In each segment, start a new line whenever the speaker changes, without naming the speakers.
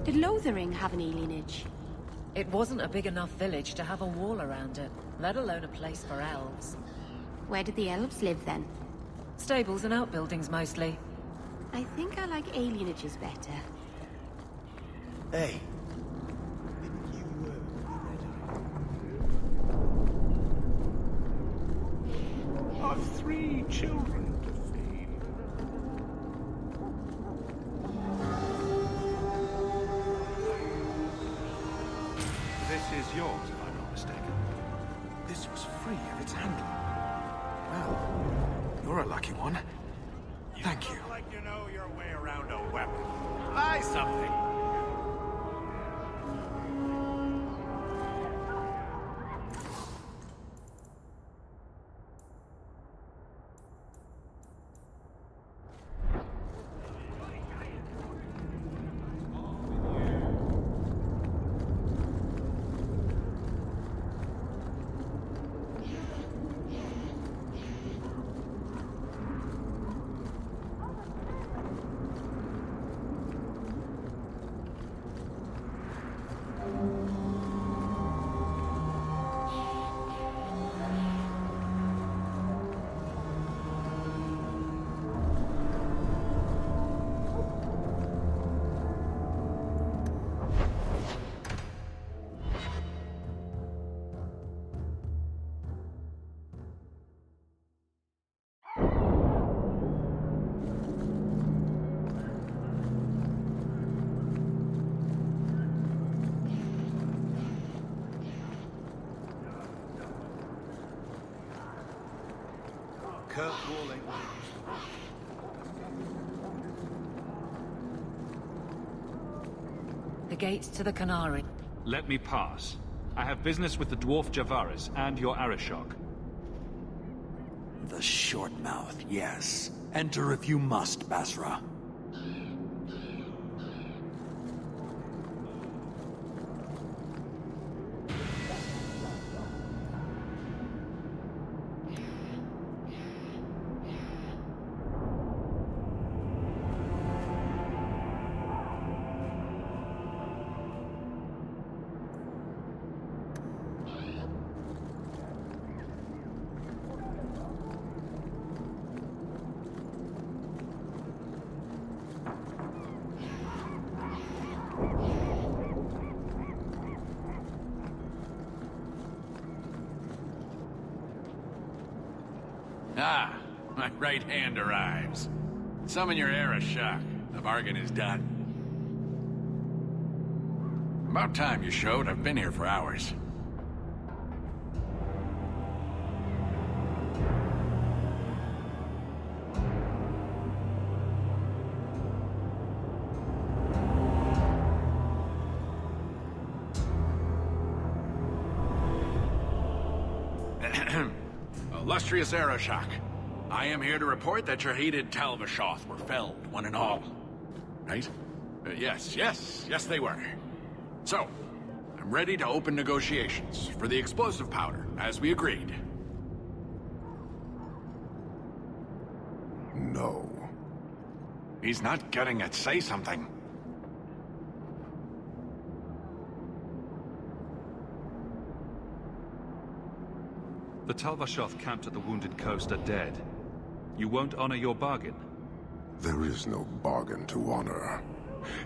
Did Lothering have an alienage?
It wasn't a big enough village to have a wall around it, let alone a place for elves.
Where did the elves live then?
Stables and outbuildings mostly.
I think I like alienages better.
Hey.
I've 3 children to feed. This is yours, if I'm not mistaken. This was free of its handling. Well, you're a lucky one. Thank you.
Like you know your way around a weapon. Buy something.
Curtwalling.
The gates to the Canary.
Let me pass. I have business with the dwarf Javaris and your Arishok.
The short mouth, yes. Enter if you must, Basra.
Ah, my right hand arrives. Summon your Arishok. The bargain is done. About time you showed. I've been here for hours. Illustrious Arishok, I am here to report that your hated Talvashoth were felled, one and all. Right? Yes, they were. So, I'm ready to open negotiations for the explosive powder, as we agreed.
No.
He's not getting it. Say something.
The Talvashoth camped at the Wounded Coast are dead. You won't honor your bargain?
There is no bargain to honor.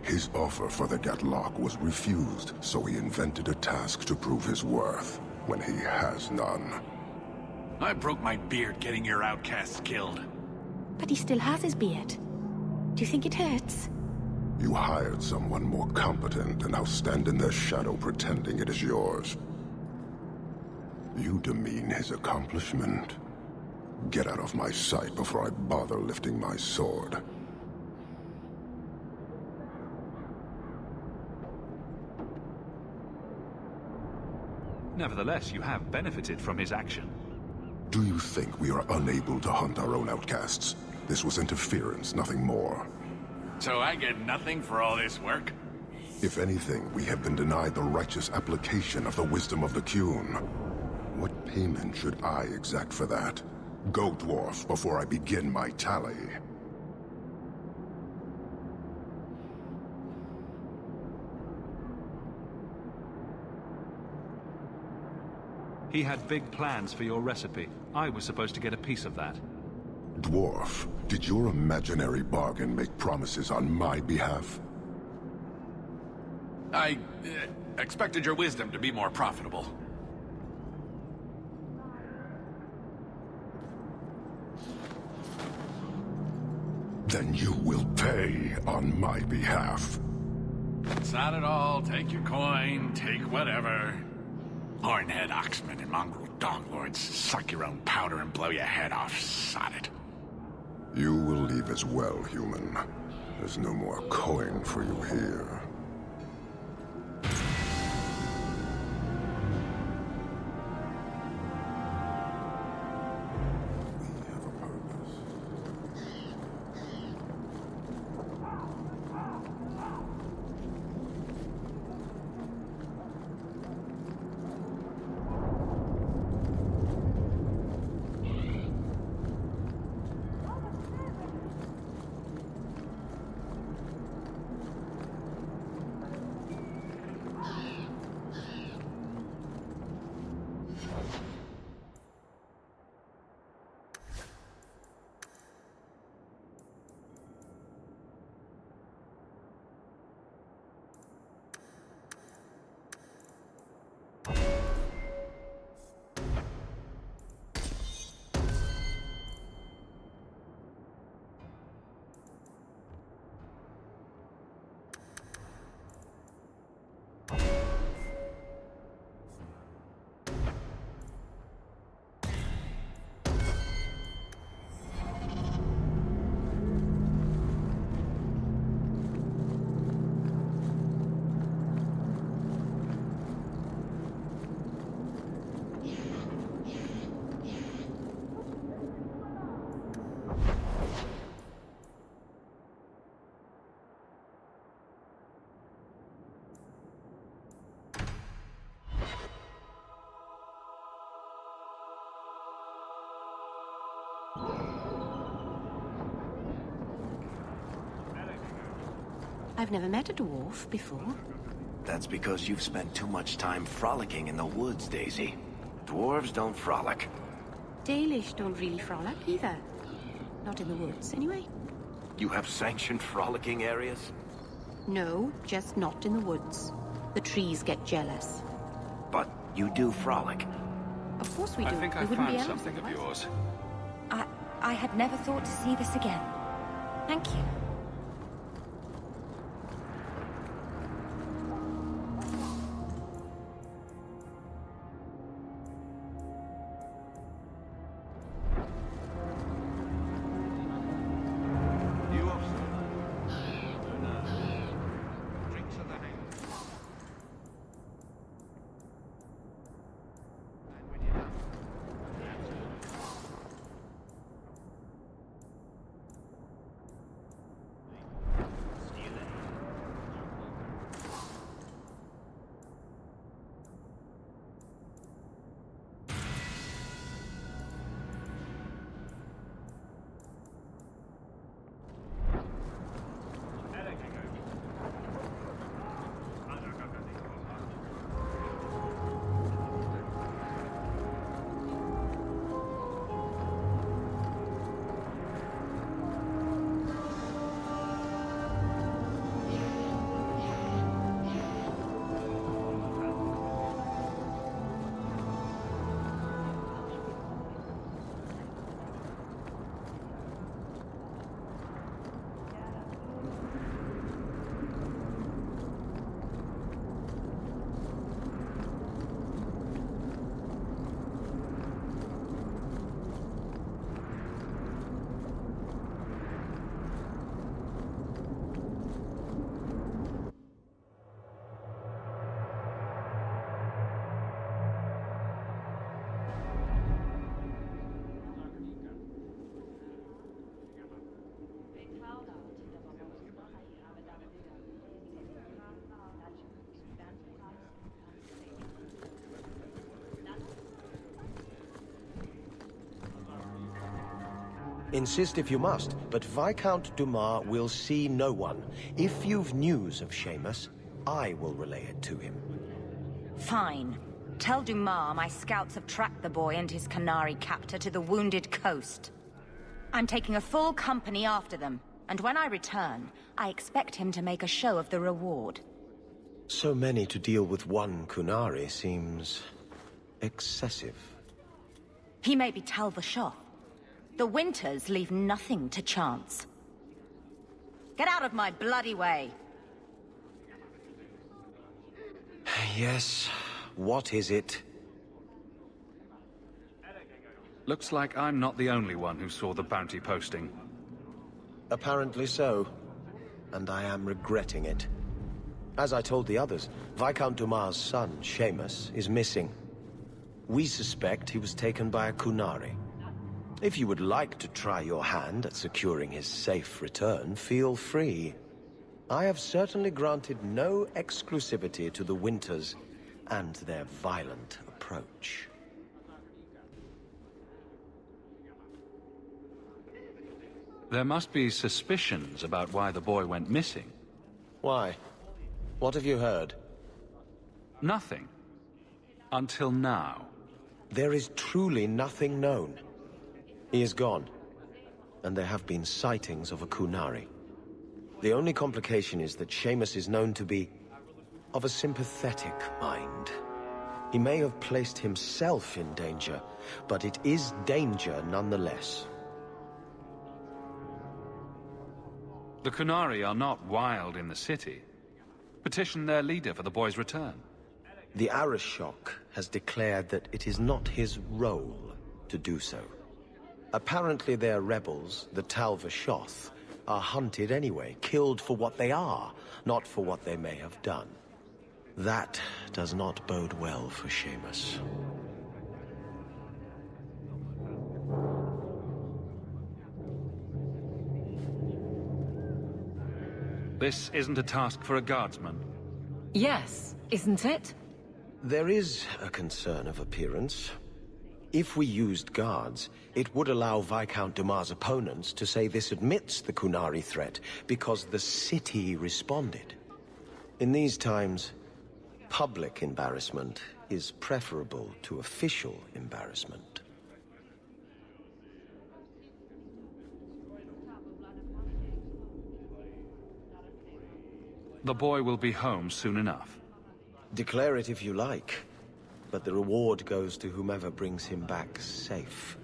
His offer for the Gatlock was refused, so he invented a task to prove his worth, when he has none.
I broke my beard getting your outcasts killed.
But he still has his beard. Do you think it hurts?
You hired someone more competent and now stand in their shadow pretending it is yours. You demean his accomplishment. Get out of my sight before I bother lifting my sword.
Nevertheless, you have benefited from his action.
Do you think we are unable to hunt our own outcasts? This was interference, nothing more.
So I get nothing for all this work?
If anything, we have been denied the righteous application of the wisdom of the Qun. What payment should I exact for that? Go, dwarf, before I begin my tally.
He had big plans for your recipe. I was supposed to get a piece of that.
Dwarf, did your imaginary bargain make promises on my behalf?
I expected your wisdom to be more profitable.
Then you will pay on my behalf.
It's not at all. Take your coin, take whatever. Hornhead oxmen and mongrel donglords suck your own powder and blow your head off. Sod it.
You will leave as well, human. There's no more coin for you here.
I've never met a dwarf before.
That's because you've spent too much time frolicking in the woods, Daisy. Dwarves don't frolic.
Dalish don't really frolic either. Not in the woods, anyway.
You have sanctioned frolicking areas?
No, just not in the woods. The trees get jealous.
But you do frolic.
Of course we do.
I think I
We wouldn't be
found
elves
something of
otherwise.
yours.
I had never thought to see this again. Thank you.
Insist if you must, but Viscount Dumas will see no one. If you've news of Seamus, I will relay it to him.
Fine.
Tell Dumas my scouts have tracked the boy and his Canary captor to the Wounded Coast. I'm taking a full company after them, and when I return, I expect him to make a show of the reward.
So many to deal with one Kunari seems excessive.
He may be Talvashoth. The Winters leave nothing to chance. Get out of my bloody way!
Yes, what is it?
Looks like I'm not the only one who saw the bounty posting.
Apparently so. And I am regretting it. As I told the others, Viscount Dumas' son, Seamus, is missing. We suspect he was taken by a Kunari. If you would like to try your hand at securing his safe return, feel free. I have certainly granted no exclusivity to the Winters and their violent approach.
There must be suspicions about why the boy went missing.
Why? What have you heard?
Nothing. Until now.
There is truly nothing known. He is gone, and there have been sightings of a Kunari. The only complication is that Seamus is known to be of a sympathetic mind. He may have placed himself in danger, but it is danger nonetheless.
The Kunari are not wild in the city. Petition their leader for the boy's return.
The Arishok has declared that it is not his role to do so. Apparently their rebels, the Talvashoth, are hunted anyway, killed for what they are, not for what they may have done. That does not bode well for Seamus.
This isn't a task for a guardsman.
Yes, isn't it?
There is a concern of appearance. If we used guards, it would allow Viscount Dumas' opponents to say this admits the Kunari threat, because the city responded. In these times, public embarrassment is preferable to official embarrassment.
The boy will be home soon enough.
Declare it if you like, but the reward goes to whomever brings him back safe.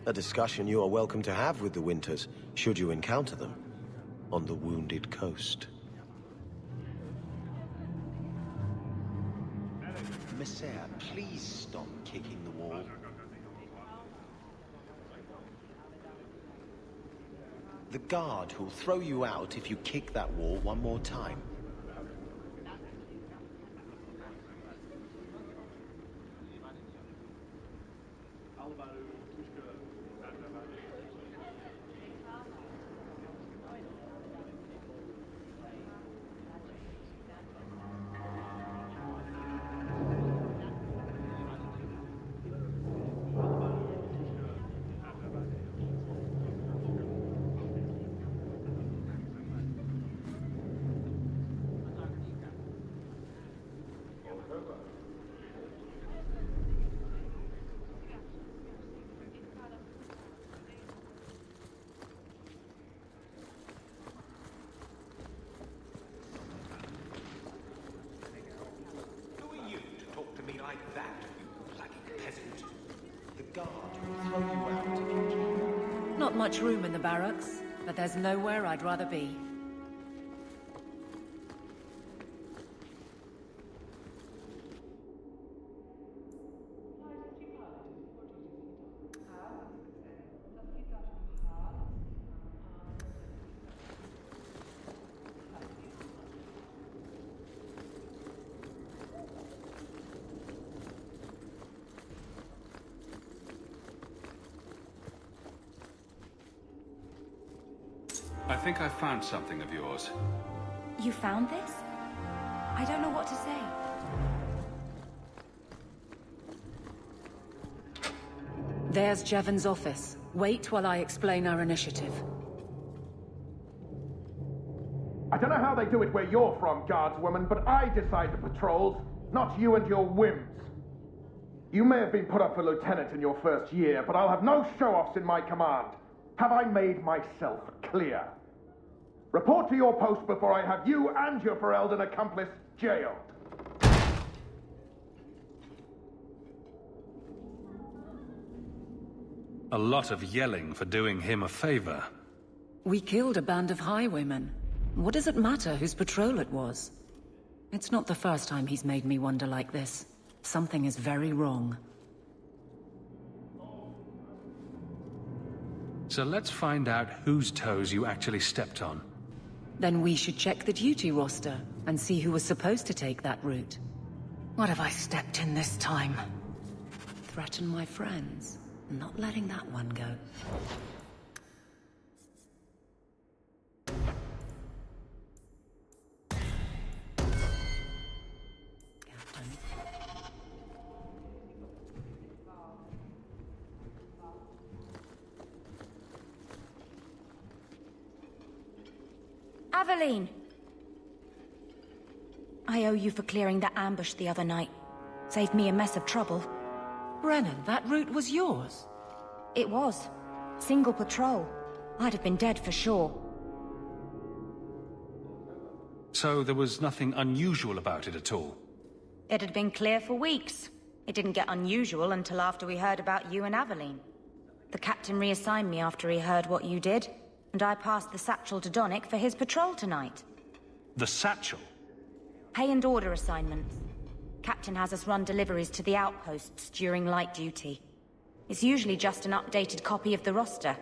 A discussion you are welcome to have with the Winters, should you encounter them, on the Wounded Coast. Messiah, please stop kicking the wall. The guard who'll throw you out if you kick that wall one more time.
Not much room in the barracks, but there's nowhere I'd rather be.
I think I found something of yours.
You found this? I don't know what to say.
There's Jevon's office. Wait while I explain our initiative.
I don't know how they do it where you're from, guardswoman, but I decide the patrols, not you and your whims. You may have been put up for lieutenant in your first year, but I'll have no show-offs in my command. Have I made myself clear? Report to your post before I have you and your Ferelden accomplice jailed.
A lot of yelling for doing him a favor.
We killed a band of highwaymen. What does it matter whose patrol it was? It's not the first time he's made me wonder like this. Something is very wrong.
So let's find out whose toes you actually stepped on.
Then we should check the duty roster and see who was supposed to take that route. What have I stepped in this time? Threaten my friends. Not letting that one go. Captain.
Aveline! I owe you for clearing that ambush the other night. Saved me a mess of trouble.
Brennan, that route was yours?
It was. Single patrol. I'd have been dead for sure.
So there was nothing unusual about it at all?
It had been clear for weeks. It didn't get unusual until after we heard about you and Aveline. The captain reassigned me after he heard what you did, and I passed the satchel to Donick for his patrol tonight.
The satchel?
Pay and order assignments. Captain has us run deliveries to the outposts during light duty. It's usually just an updated copy of the roster.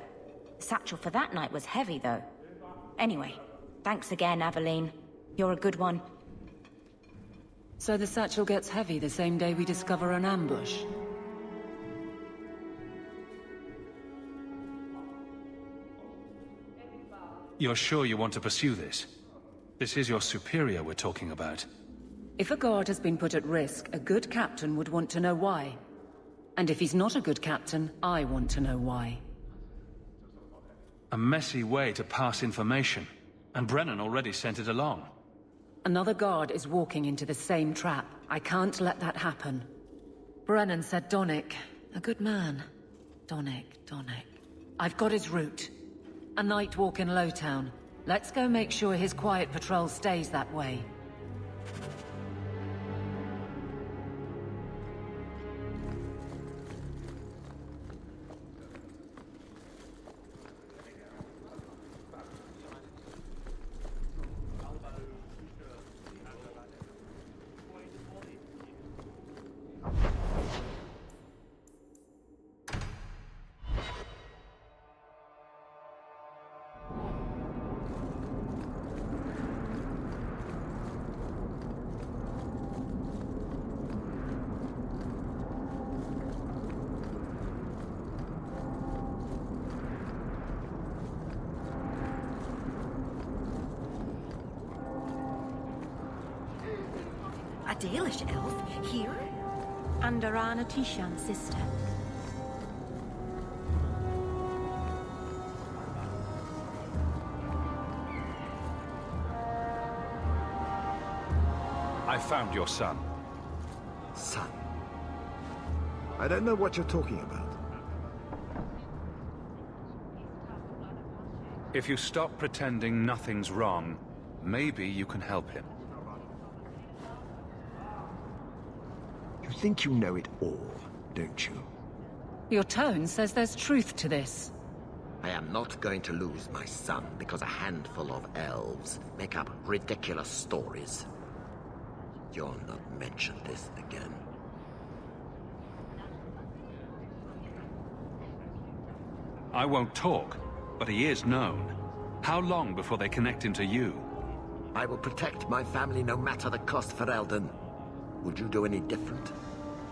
The satchel for that night was heavy, though. Anyway, thanks again, Aveline. You're a good one.
So the satchel gets heavy the same day we discover an ambush?
You're sure you want to pursue this? This is your superior we're talking about.
If a guard has been put at risk, a good captain would want to know why. And if he's not a good captain, I want to know why.
A messy way to pass information, and Brennan already sent it along.
Another guard is walking into the same trap. I can't let that happen. Brennan said Donick. A good man. Donick. I've got his route. A night walk in Lowtown. Let's go make sure his quiet patrol stays that way.
A Dalish elf here? And Arana Tishan's sister.
I found your son.
Son? I don't know what you're talking about.
If you stop pretending nothing's wrong, maybe you can help him.
You think you know it all, don't you?
Your tone says there's truth to this.
I am not going to lose my son because a handful of elves make up ridiculous stories. You'll not mention this again.
I won't talk, but he is known. How long before they connect him to you?
I will protect my family no matter the cost, Ferelden. Would you do any different?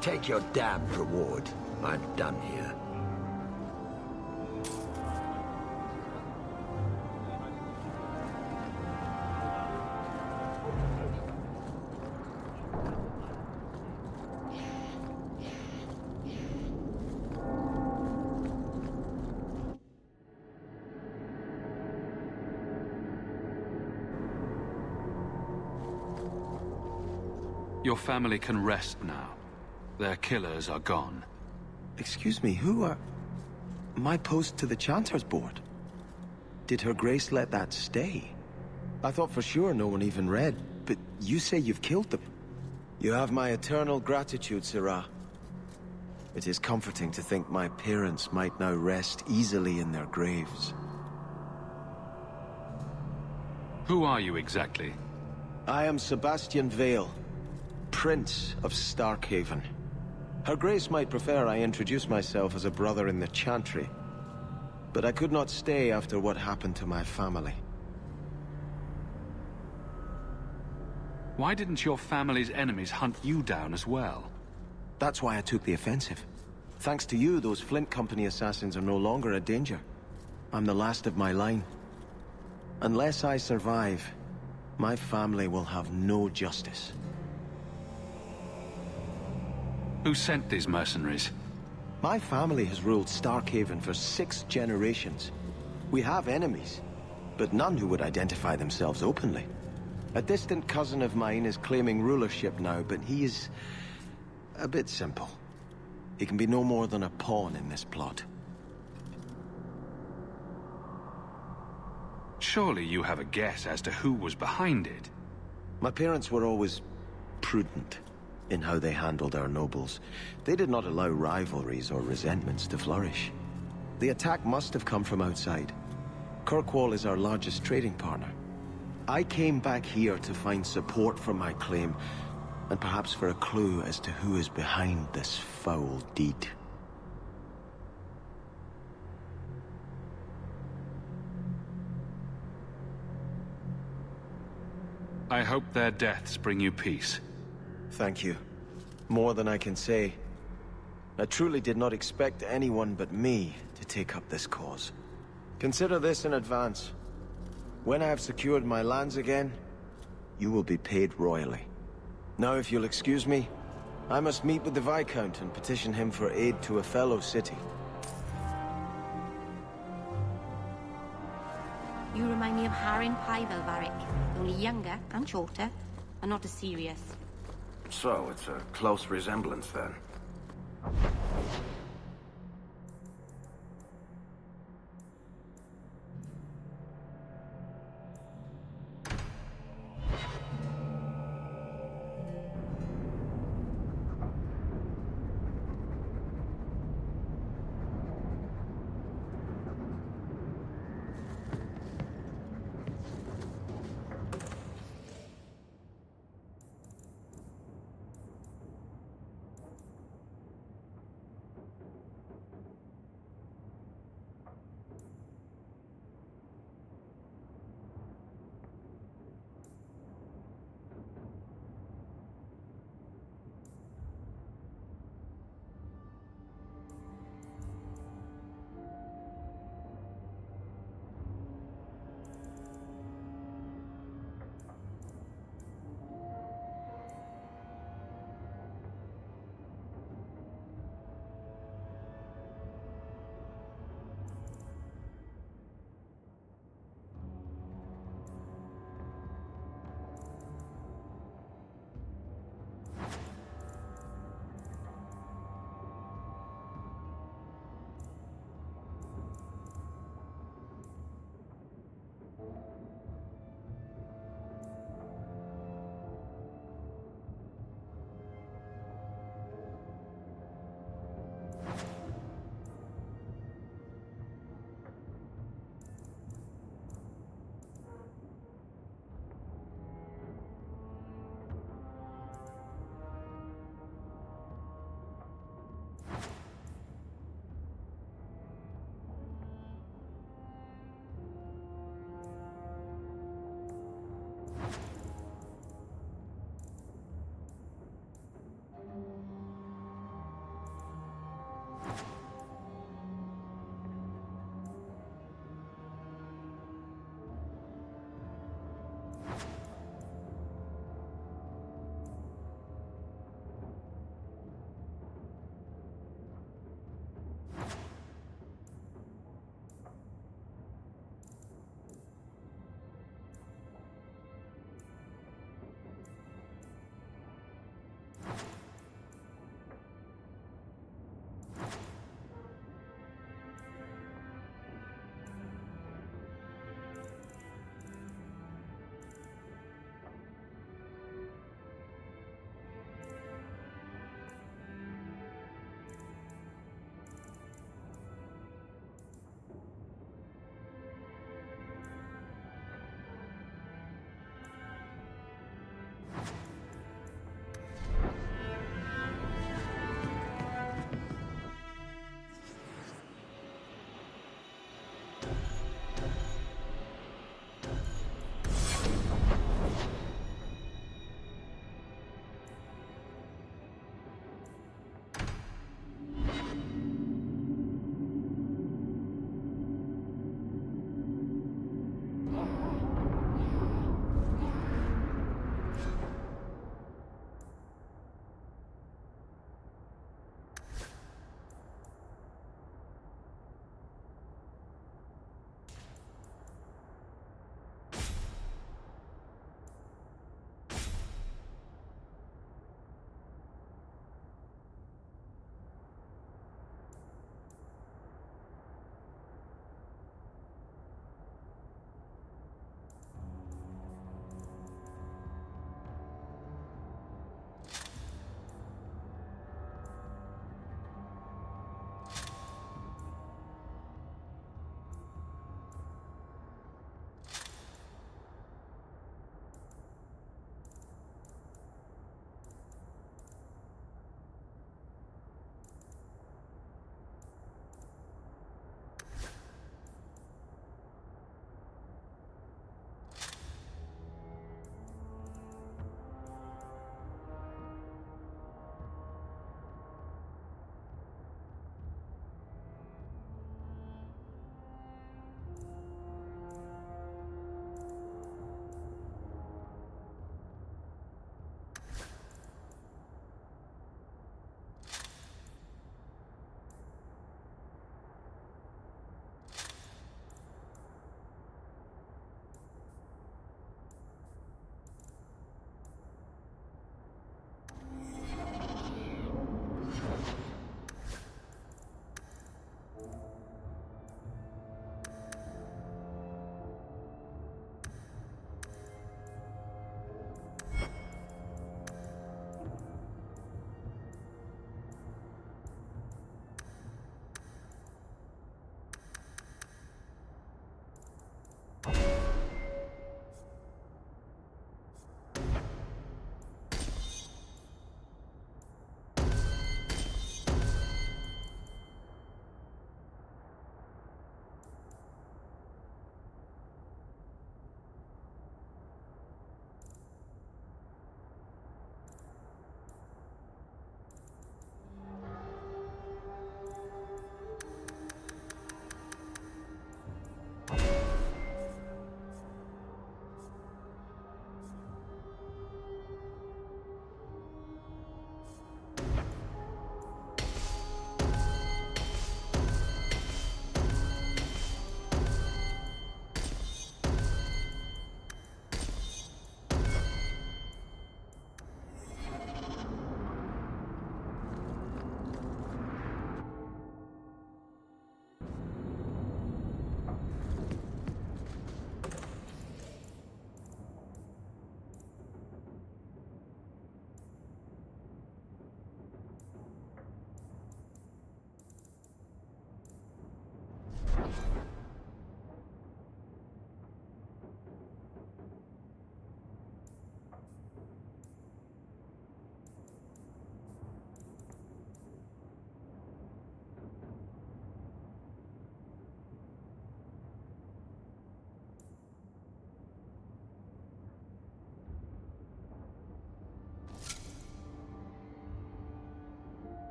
Take your damned reward. I'm done here.
Your family can rest now. Their killers are gone.
Excuse me, who are... My post to the Chanter's board? Did Her Grace let that stay? I thought for sure no one even read, but you say you've killed them. You have my eternal gratitude, Sirrah. It is comforting to think my parents might now rest easily in their graves.
Who are you exactly?
I am Sebastian Vale, Prince of Starkhaven. Her Grace might prefer I introduce myself as a brother in the Chantry, but I could not stay after what happened to my family.
Why didn't your family's enemies hunt you down as well?
That's why I took the offensive. Thanks to you, those Flint Company assassins are no longer a danger. I'm the last of my line. Unless I survive, my family will have no justice.
Who sent these mercenaries?
My family has ruled Starkhaven for 6 generations. We have enemies, but none who would identify themselves openly. A distant cousin of mine is claiming rulership now, but he is a bit simple. He can be no more than a pawn in this plot.
Surely you have a guess as to who was behind it.
My parents were always prudent in how they handled our nobles. They did not allow rivalries or resentments to flourish. The attack must have come from outside. Kirkwall is our largest trading partner. I came back here to find support for my claim, and perhaps for a clue as to who is behind this foul deed.
I hope their deaths bring you peace.
Thank you. More than I can say. I truly did not expect anyone but me to take up this cause. Consider this in advance. When I have secured my lands again, you will be paid royally. Now, if you'll excuse me, I must meet with the Viscount and petition him for aid to a fellow city.
You remind me of Harin Pyvel, Varric. Only younger and shorter, and not as serious.
So, it's a close resemblance, then.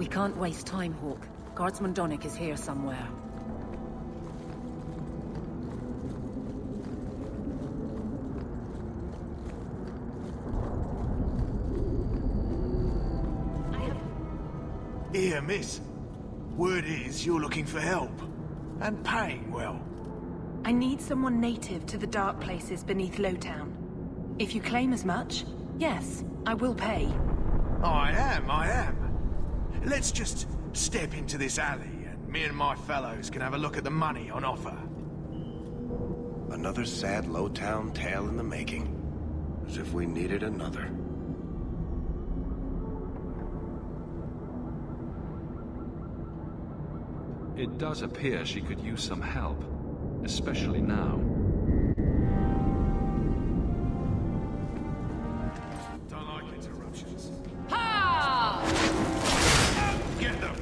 We can't waste time, Hawk. Guardsman Donick is here somewhere.
Here, miss. Word is you're looking for help. And paying well.
I need someone native to the dark places beneath Lowtown. If you claim as much, yes, I will pay.
I am. Let's just step into this alley, and me and my fellows can have a look at the money on offer.
Another sad Lowtown tale in the making. As if we needed another.
It does appear she could use some help, especially now.
Don't like interruptions.
Ha!
Get them!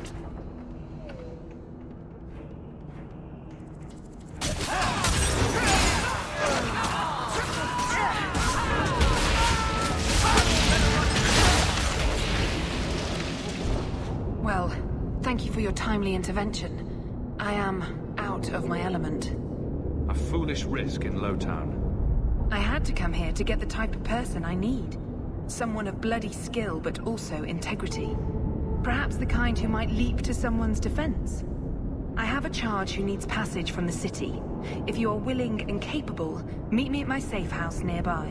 Well, thank you for your timely intervention. I am out of my element.
A foolish risk in Lowtown.
I had to come here to get the type of person I need. Someone of bloody skill, but also integrity. Perhaps the kind who might leap to someone's defense. I have a charge who needs passage from the city. If you are willing and capable, meet me at my safe house nearby.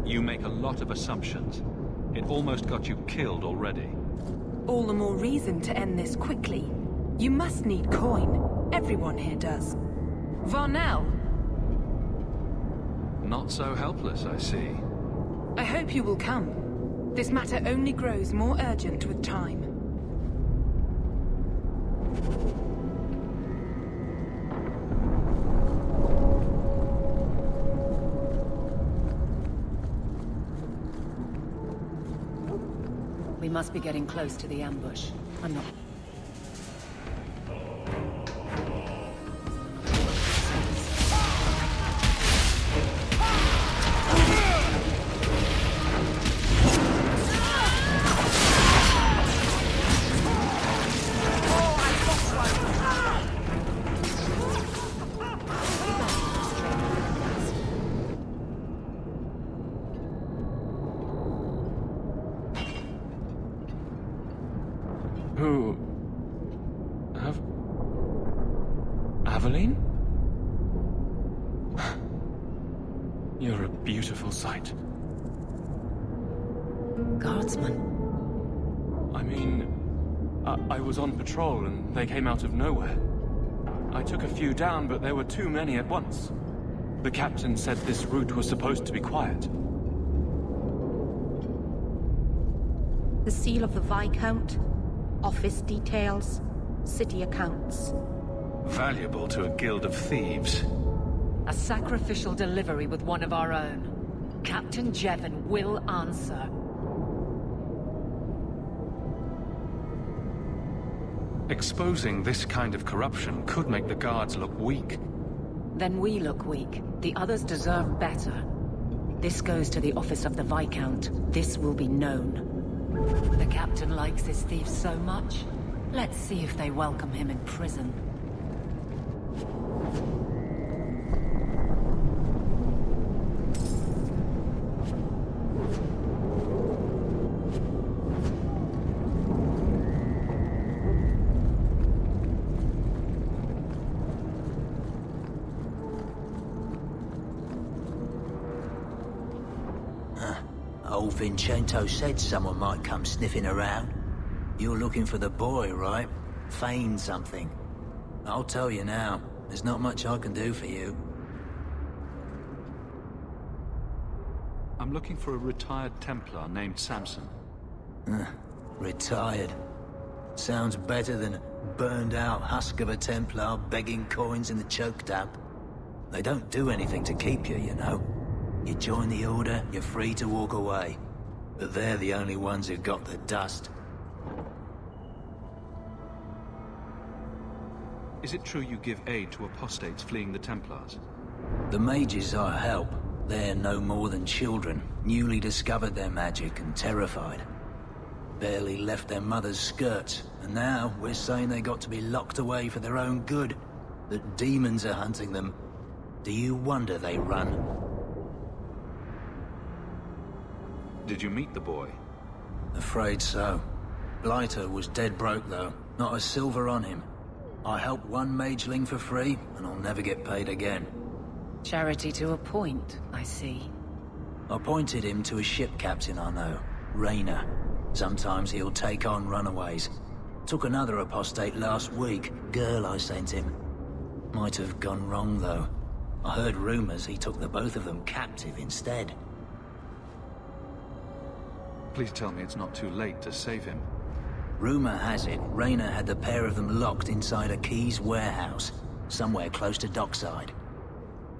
You make a lot of assumptions. It almost got you killed already.
All the more reason to end this quickly. You must need coin. Everyone here does. Varnell!
Not so helpless, I see.
I hope you will come. This matter only grows more urgent with time.
We must be getting close to the ambush. I'm not...
Who... Aveline? You're a beautiful sight.
Guardsman?
I mean... I was on patrol and they came out of nowhere. I took a few down, but there were too many at once. The captain said this route was supposed to be quiet.
The seal of the Viscount, office details, city accounts.
Valuable to a guild of thieves.
A sacrificial delivery with one of our own. Captain Jevon will answer.
Exposing this kind of corruption could make the guards look weak.
Then we look weak. The others deserve better. This goes to the office of the Viscount. This will be known. The captain likes his thieves so much. Let's see if they welcome him in prison.
Old Vincento said someone might come sniffing around. You're looking for the boy, right? Feign something. I'll tell you now, there's not much I can do for you.
I'm looking for a retired Templar named Samson.
Retired. Sounds better than burned-out husk of a Templar begging coins in the choke damp. They don't do anything to keep you, you know. You join the Order, you're free to walk away. But they're the only ones who've got the dust.
Is it true you give aid to apostates fleeing the Templars?
The mages I help They're no more than children, newly discovered their magic and terrified. Barely left their mother's skirts, and now we're saying they got to be locked away for their own good. That demons are hunting them. Do you wonder they run?
Did you meet the boy?
Afraid so. Blighter was dead broke though, not a silver on him. I helped one mageling for free, and I'll never get paid again.
Charity to a point, I see.
I pointed him to a ship captain I know, Rayner. Sometimes he'll take on runaways. Took another apostate last week, girl I sent him. Might have gone wrong though. I heard rumors he took the both of them captive instead.
Please tell me it's not too late to save him.
Rumor has it, Rayner had the pair of them locked inside a Keys warehouse, somewhere close to dockside.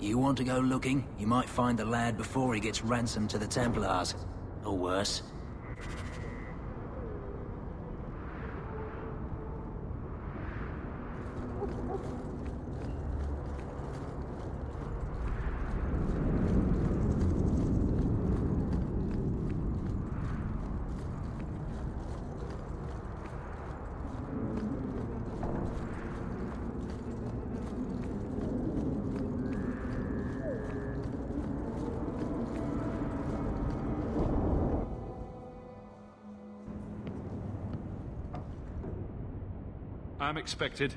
You want to go looking? You might find the lad before he gets ransomed to the Templars. Or worse.
I'm expected.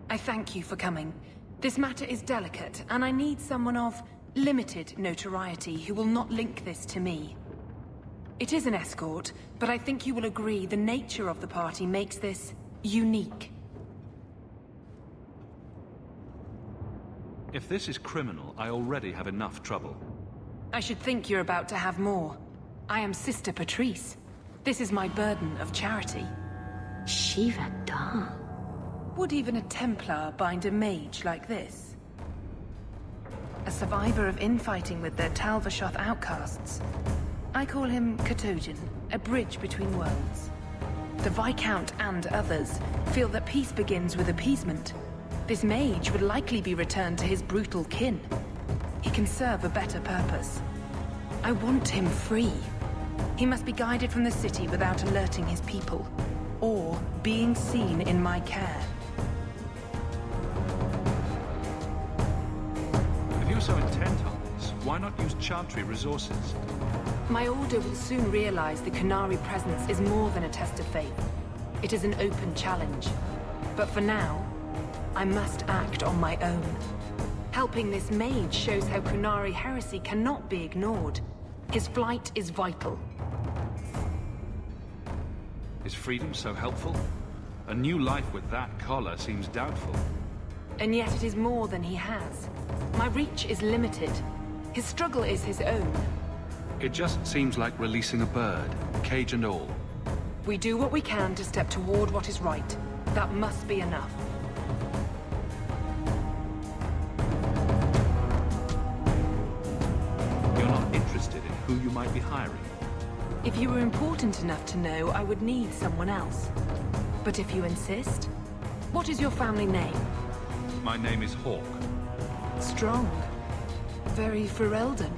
I thank you for coming. This matter is delicate, and I need someone of limited notoriety who will not link this to me. It is an escort, but I think you will agree the nature of the party makes this unique.
If this is criminal, I already have enough trouble.
I should think you're about to have more. I am Sister Patrice. This is my burden of charity.
Shiva Da.
Would even a Templar bind a mage like this? A survivor of infighting with their Talvashoth outcasts. I call him Katojan, a bridge between worlds. The Viscount and others feel that peace begins with appeasement. This mage would likely be returned to his brutal kin. He can serve a better purpose. I want him free. He must be guided from the city without alerting his people, or being seen in my care.
If you're so intent on this, why not use Chantry resources?
My order will soon realize the Qunari presence is more than a test of faith. It is an open challenge. But for now, I must act on my own. Helping this mage shows how Qunari heresy cannot be ignored. His flight is vital.
Is freedom so helpful? A new life with that collar seems doubtful.
And yet it is more than he has. My reach is limited. His struggle is his own.
It just seems like releasing a bird, cage and all.
We do what we can to step toward what is right. That must be enough.
You're not interested in who you might be hiring?
If you were important enough to know, I would need someone else. But if you insist, what is your family name?
My name is Hawk.
Strong. Very Ferelden.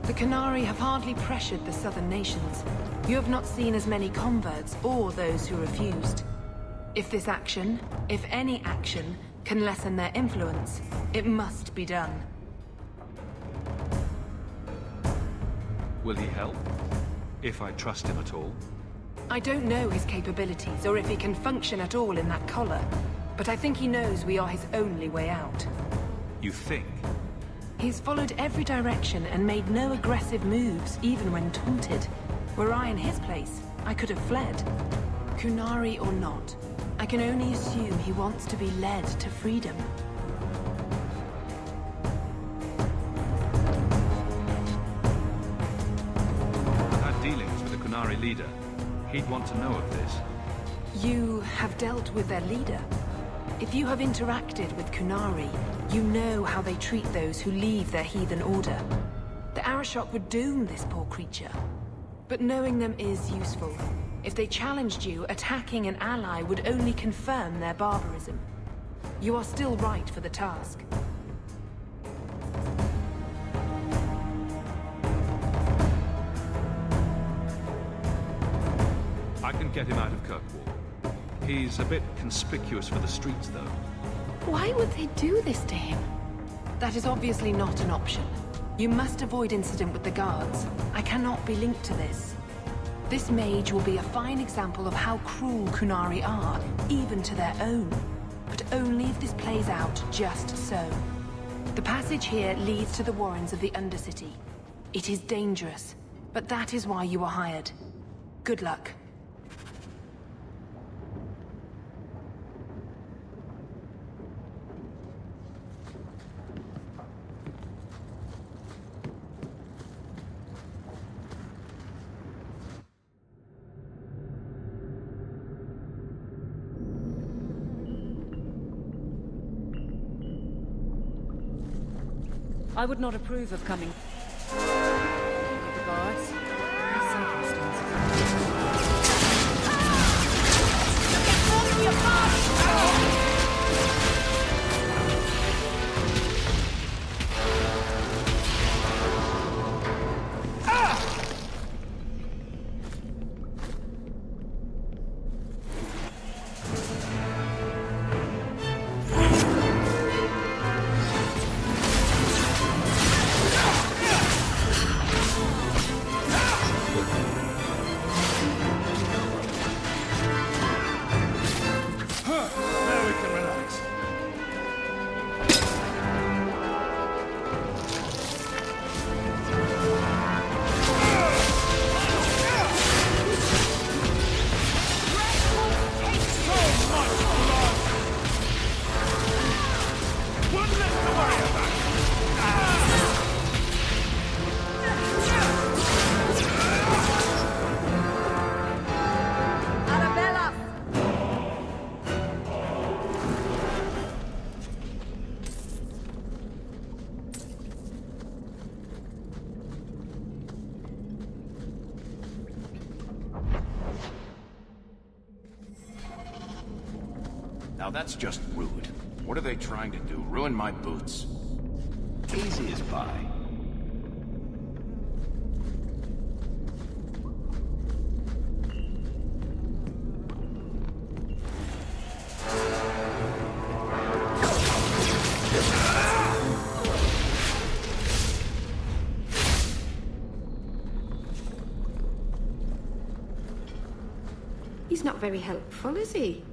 The Qunari have hardly pressured the southern nations. You have not seen as many converts or those who refused. If this action, if any action, can lessen their influence, it must be done.
Will he help? If I trust him at all?
I don't know his capabilities, or if he can function at all in that collar. But I think he knows we are his only way out.
You think?
He's followed every direction and made no aggressive moves, even when taunted. Were I in his place, I could have fled. Qunari or not, I can only assume he wants to be led to freedom.
Dealings with the Qunari leader. He'd want to know of this.
You have dealt with their leader. If you have interacted with Qunari, you know how they treat those who leave their heathen order. The Arashok would doom this poor creature. But knowing them is useful. If they challenged you, attacking an ally would only confirm their barbarism. You are still right for the task.
I can get him out of Kirkwall. He's a bit conspicuous for the streets, though.
Why would they do this to him? That is obviously not an option. You must avoid incident with the guards. I cannot be linked to this. This mage will be a fine example of how cruel Qunari are, even to their own. But only if this plays out just so. The passage here leads to the warrens of the Undercity. It is dangerous, but that is why you were hired. Good luck.
I would not approve of coming with the guards.
Now that's just rude. What are they trying to do? Ruin my boots? Easy as pie.
He's not very helpful, is he?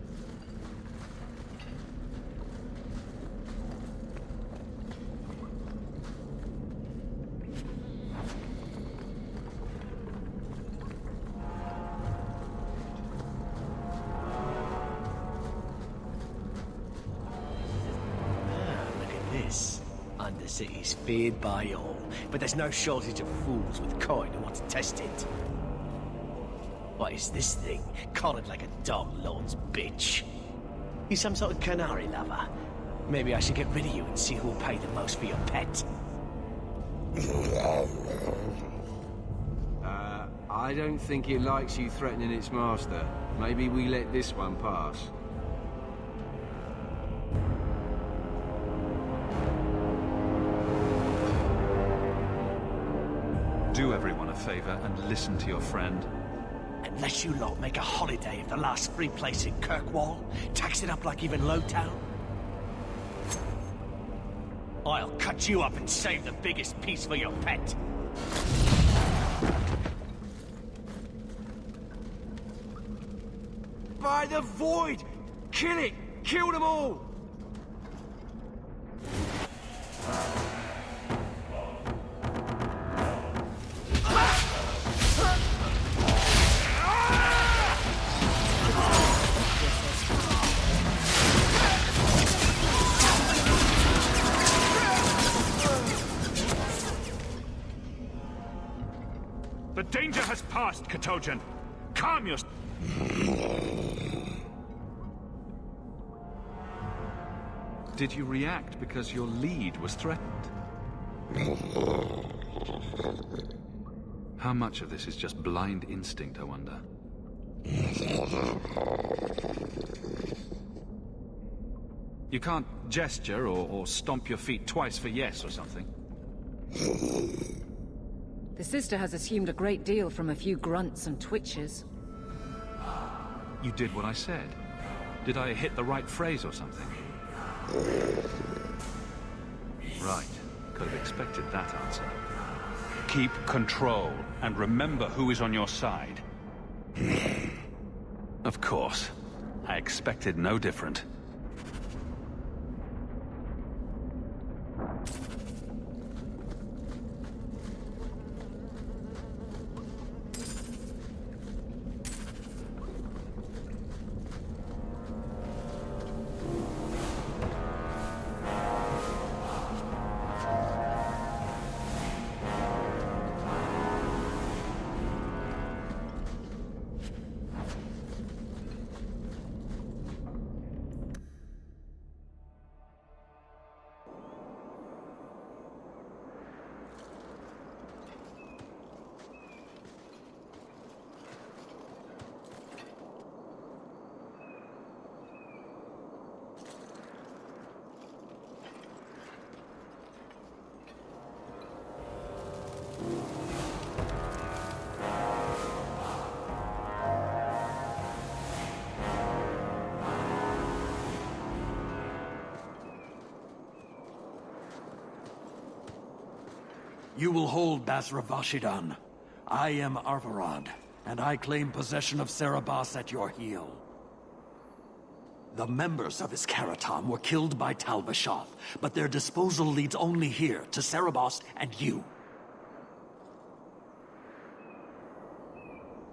Undercity's feared by all, but there's no shortage of fools with coin who want to test it. What is this thing? Collared like a dog lord's bitch. You some sort of canary lover? Maybe I should get rid of you and see who'll pay the most for your pet.
I don't think it likes you threatening its master. Maybe we let this one pass.
Do everyone a favor and listen to your friend.
Unless you lot make a holiday of the last free place in Kirkwall, tax it up like even Lowtown, I'll cut you up and save the biggest piece for your pet.
By the void! Kill it! Kill them all!
The danger has passed, Katojan. Calm yourself.
Did you react because your lead was threatened? How much of this is just blind instinct, I wonder? You can't gesture or stomp your feet twice for yes or something.
The sister has assumed a great deal from a few grunts and twitches.
You did what I said. Did I hit the right phrase or something? Right. Could have expected that answer. Keep control, and remember who is on your side. Of course. I expected no different.
You will hold Basra Vashidan. I am Arvarad, and I claim possession of Serabas at your heel. The members of his Karatam were killed by Tal Vashoth, but their disposal leads only here, to Serabas and you.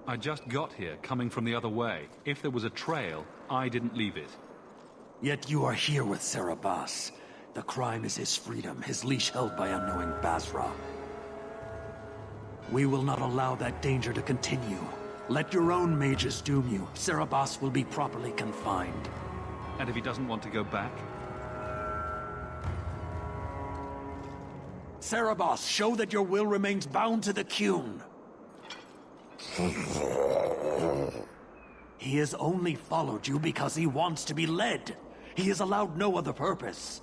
I just got here, coming from the other way. If there was a trail, I didn't leave it.
Yet you are here with Serabas. The crime is his freedom, his leash held by unknowing Basra. We will not allow that danger to continue. Let your own mages doom you. Serabas will be properly confined.
And if he doesn't want to go back?
Serabas, show that your will remains bound to the Qun. He has only followed you because he wants to be led. He has allowed no other purpose.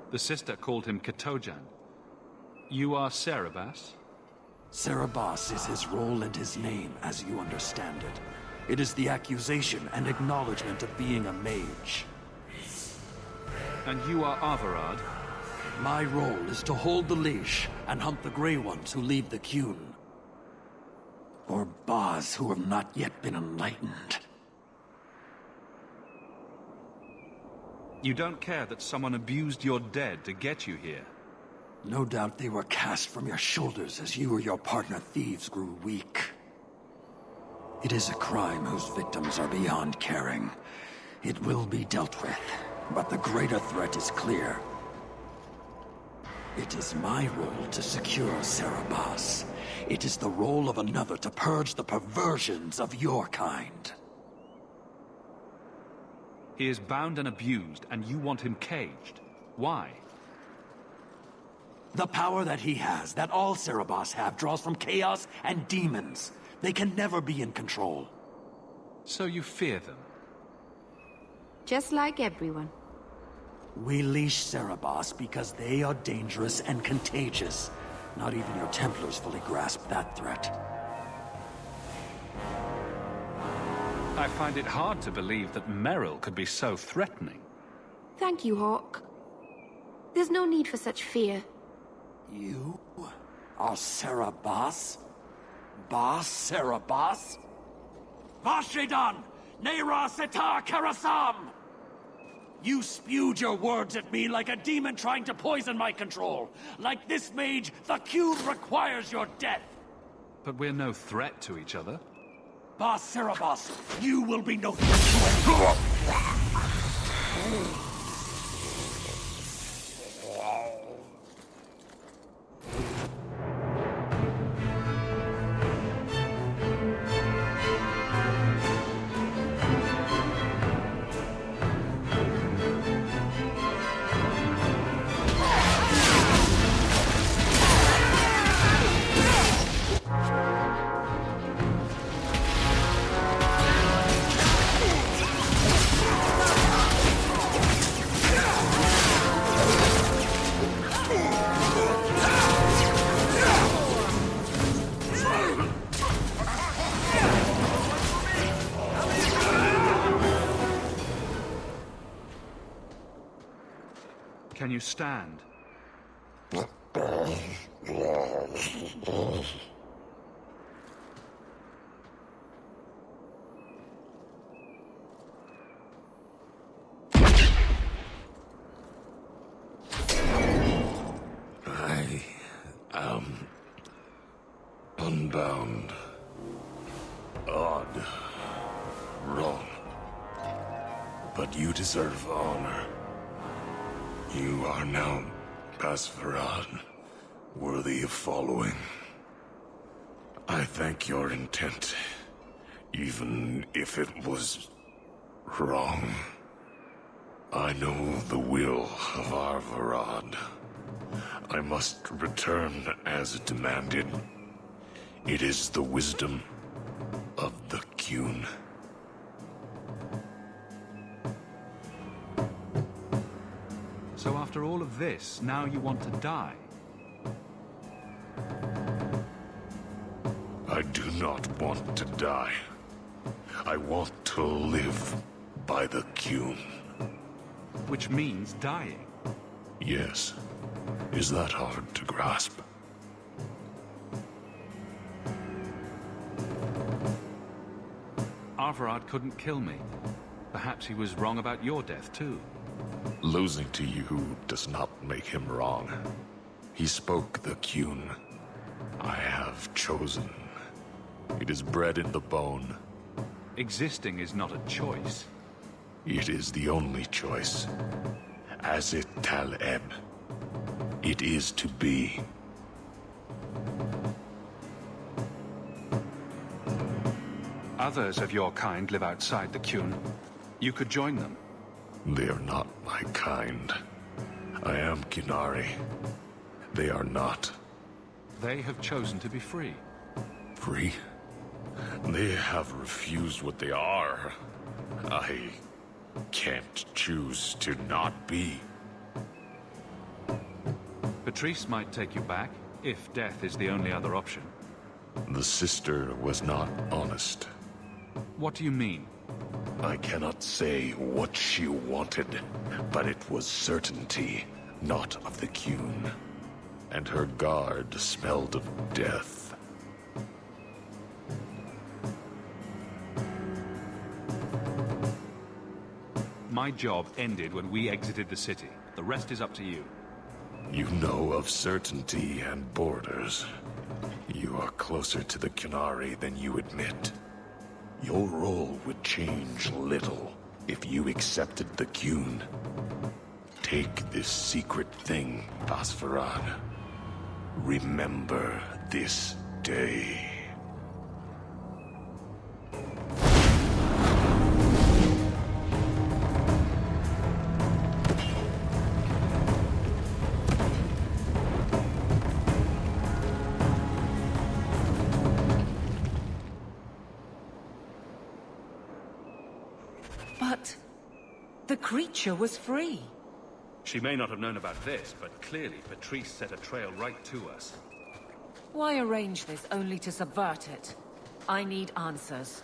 The sister called him Katojan. You are Serabas?
Serabas is his role and his name, as you understand it. It is the accusation and acknowledgement of being a mage.
And you are Arvarad?
My role is to hold the leash and hunt the Grey Ones who leave the Qun. Or Baz who have not yet been enlightened.
You don't care that someone abused your dead to get you here?
No doubt they were cast from your shoulders as you or your partner thieves grew weak. It is a crime whose victims are beyond caring. It will be dealt with, but the greater threat is clear. It is my role to secure Serabas. It is the role of another to purge the perversions of your kind.
He is bound and abused, and you want him caged. Why?
The power that he has, that all Serabas have, draws from chaos and demons. They can never be in control.
So you fear them?
Just like everyone.
We leash Serabas because they are dangerous and contagious. Not even your Templars fully grasp that threat.
I find it hard to believe that Merrill could be so threatening.
Thank you, Hawk. There's no need for such fear.
You are Serabas? Bas Serabas? Vashidan! Neira Setar Karasam! You spewed your words at me like a demon trying to poison my control. Like this mage, the Qun requires your death.
But we're no threat to each other.
Bas Serabas, you will be no threat to anyone.
Can you stand?
I am unbound. Odd. Wrong. But you deserve honor. You are now Pasverad, worthy of following. I thank your intent, even if it was wrong. I know the will of Arvarad. I must return as demanded. It is the wisdom of the Qun.
So after all of this, now you want to die?
I do not want to die. I want to live by the Qun.
Which means dying.
Yes. Is that hard to grasp?
Arvarad couldn't kill me. Perhaps he was wrong about your death, too.
Losing to you does not make him wrong. He spoke the Qun. I have chosen. It is bred in the bone.
Existing is not a choice.
It is the only choice. As it Taleb. It is to be.
Others of your kind live outside the Qun. You could join them.
They are not my kind. I am Qunari. They are not.
They have chosen to be free.
Free? They have refused what they are. I can't choose to not be.
Patrice might take you back, if death is the only other option.
The sister was not honest.
What do you mean?
I cannot say what she wanted, but it was certainty, not of the Qun. And her guard smelled of death.
My job ended when we exited the city. The rest is up to you.
You know of certainty and borders. You are closer to the Qunari than you admit. Your role would change little if you accepted the Qun. Take this secret thing, Pasverad. Remember this day.
But the creature was free.
She may not have known about this, but clearly Patrice set a trail right to us.
Why arrange this only to subvert it? I need answers.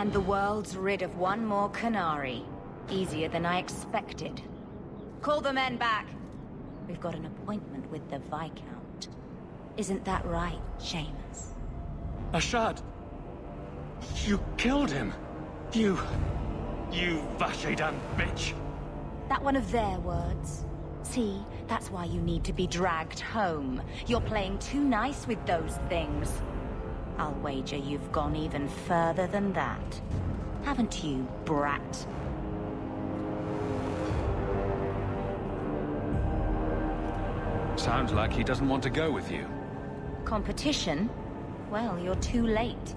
And the world's rid of one more Canary. Easier than I expected. Call the men back. We've got an appointment with the Viscount. Isn't that right, Seamus?
Ashad! You killed him! You Vashedan bitch!
That one of their words. See, that's why you need to be dragged home. You're playing too nice with those things. I'll wager you've gone even further than that. Haven't you, brat?
Sounds like he doesn't want to go with you.
Competition? Well, you're too late.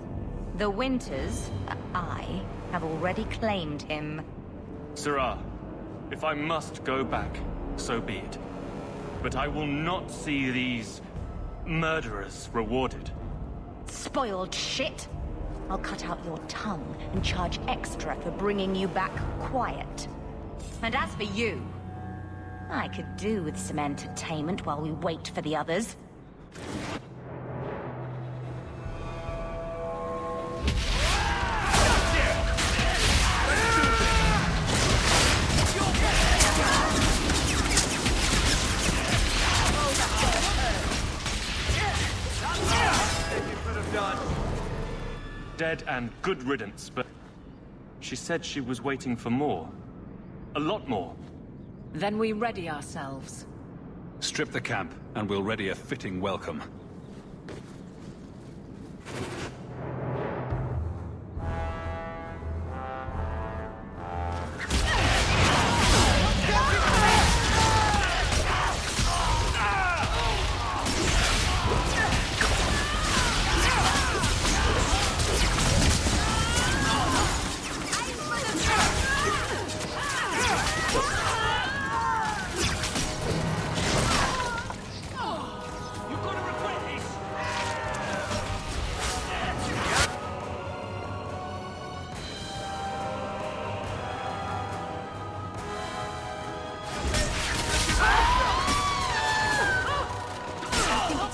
The Winters, I, have already claimed him.
Sirrah, if I must go back, so be it. But I will not see these murderers rewarded.
Spoiled shit! I'll cut out your tongue and charge extra for bringing you back quiet. And as for you, I could do with some entertainment while we wait for the others.
Dead and good riddance, but she said she was waiting for more. A lot more.
Then we ready ourselves.
Strip the camp, and we'll ready a fitting welcome.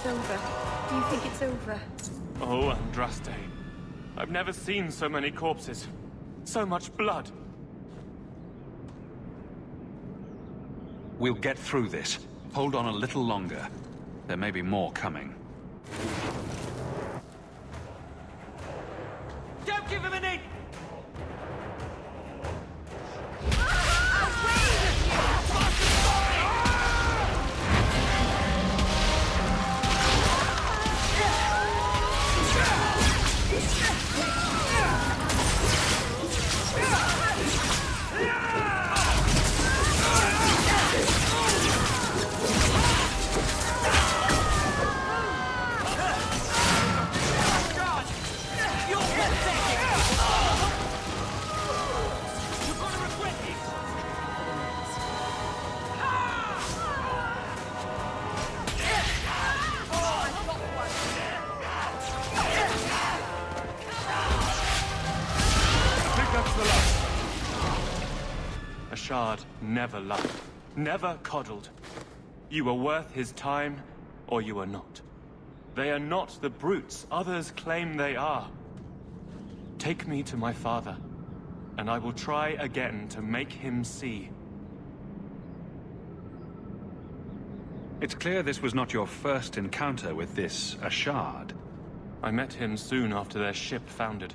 Do you think it's over?
Oh, Andraste. I've never seen so many corpses. So much blood.
We'll get through this. Hold on a little longer. There may be more coming.
Don't give him an inch!
Ashad never loved, never coddled. You were worth his time, or you are not. They are not the brutes others claim they are. Take me to my father, and I will try again to make him see.
It's clear this was not your first encounter with this Ashad.
I met him soon after their ship foundered.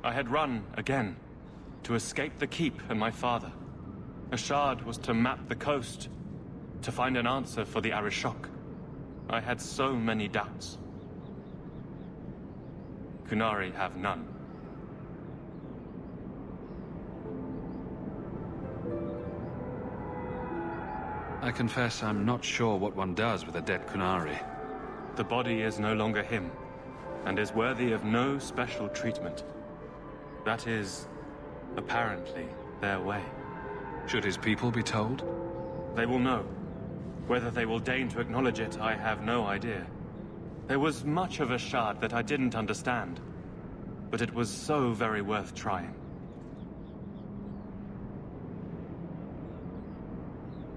I had run again, to escape the keep and my father. Ashad was to map the coast, to find an answer for the Arishok. I had so many doubts. Kunari have none.
I confess I'm not sure what one does with a dead Kunari.
The body is no longer him, and is worthy of no special treatment. That is, apparently, their way.
Should his people be told?
They will know. Whether they will deign to acknowledge it, I have no idea. There was much of Ashad that I didn't understand, but it was so very worth trying.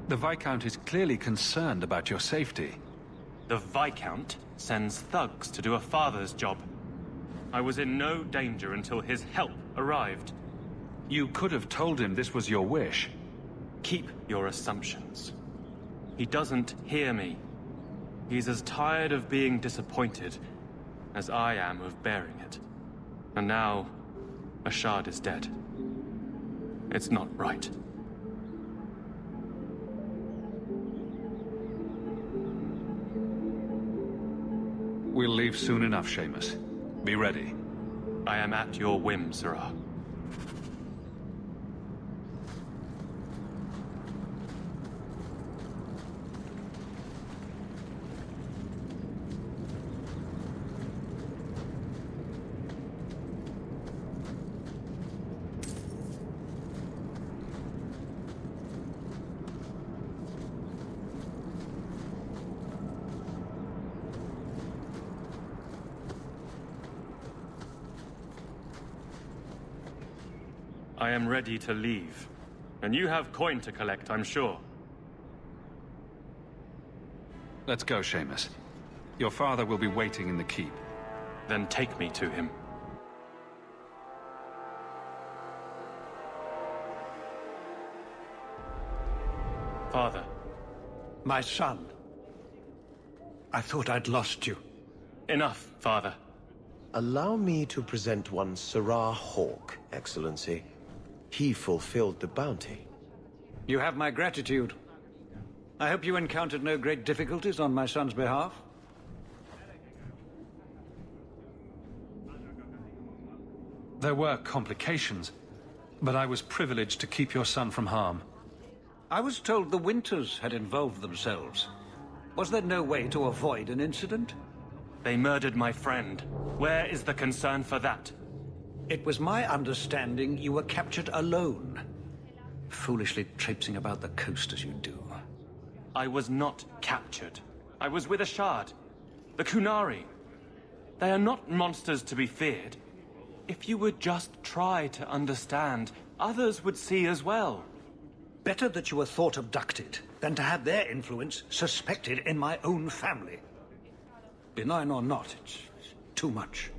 The Viscount is clearly concerned about your safety.
The Viscount sends thugs to do a father's job. I was in no danger until his help arrived.
You could have told him this was your wish.
Keep your assumptions. He doesn't hear me. He's as tired of being disappointed as I am of bearing it. And now, Ashad is dead. It's not right.
We'll leave soon enough, Seamus. Be ready.
I am at your whim, Sirrah. I am ready to leave. And you have coin to collect, I'm sure.
Let's go, Seamus. Your father will be waiting in the keep.
Then take me to him. Father.
My son. I thought I'd lost you.
Enough, Father.
Allow me to present one Sirrah Hawk, Excellency. He fulfilled the bounty.
You have my gratitude. I hope you encountered no great difficulties on my son's behalf.
There were complications, but I was privileged to keep your son from harm.
I was told the Winters had involved themselves. Was there no way to avoid an incident?
They murdered my friend. Where is the concern for that?
It was my understanding you were captured alone. Foolishly traipsing about the coast as you do.
I was not captured. I was with Ashad. The Kunari. They are not monsters to be feared. If you would just try to understand, others would see as well.
Better that you were thought abducted than to have their influence suspected in my own family. Benign or not, it's too much.